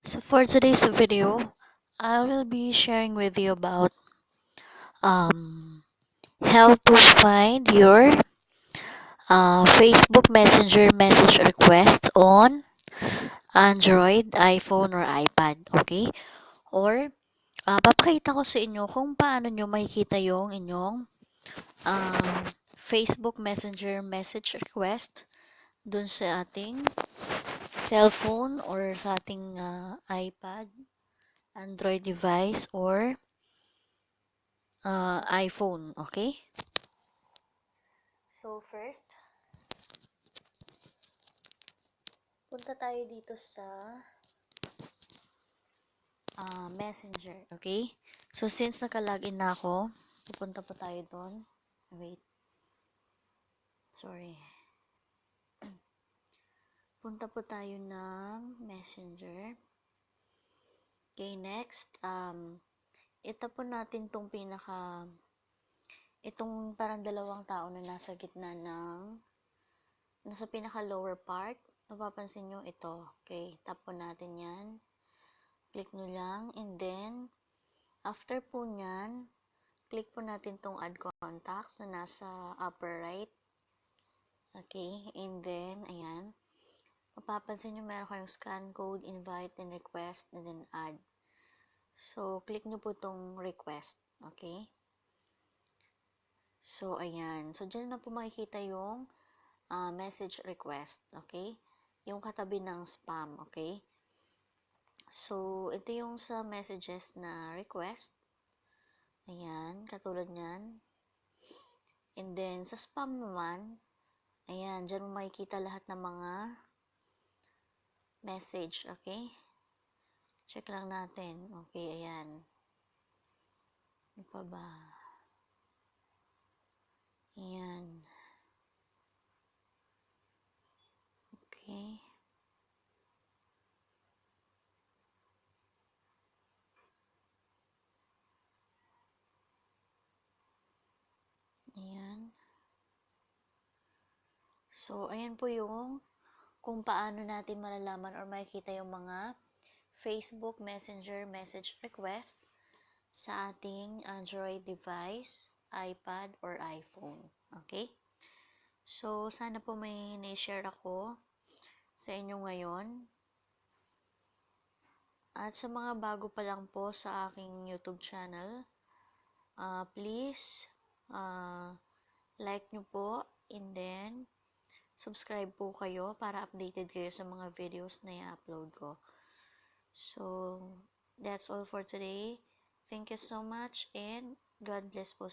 So for today's video, I will be sharing with you about um, how to find your Facebook Messenger message request on Android, iPhone, or iPad. Okay? Or papakita ko sa inyo kung paano nyo makikita yung inyong Facebook Messenger message request dun sa ating cellphone or sa ating iPad, Android device, or iPhone, okay? So first, punta tayo dito sa Messenger, okay? So since naka-login na ako, pupunta po tayo doon. Wait. Sorry. Punta po tayo ng Messenger. Okay, next, ito po natin itong parang dalawang tao na nasa gitna nasa pinaka lower part. Mapapansin nyo ito. Okay, tap po natin yan. Click nyo lang, and then, after po nyan, click po natin tong add contacts na nasa upper right. Okay, and then, ayan. Mapapansin nyo meron kayong scan code, invite, and request, and then add. So, click nyo po tong request. Okay? So, ayan. So, dyan na po makikita yung message request. Okay? Yung katabi ng spam. Okay? So, ito yung sa messages na request. Ayan, katulad nyan. And then, sa spam naman, ayan, dyan mo makikita lahat ng mga message, okay? Check lang natin. Okay, ayan. Ano pa ba? Ayan. Okay. Ayan. So, ayan po yung kung paano natin malalaman or makikita yung mga Facebook Messenger message request sa ating Android device, iPad, or iPhone. Okay? So, sana po may na-share ako sa inyo ngayon. At sa mga bago pa lang po sa aking YouTube channel, please like nyo po, and then subscribe po kayo para updated kayo sa mga videos na i-upload ko. So, that's all for today. Thank you so much, and God bless po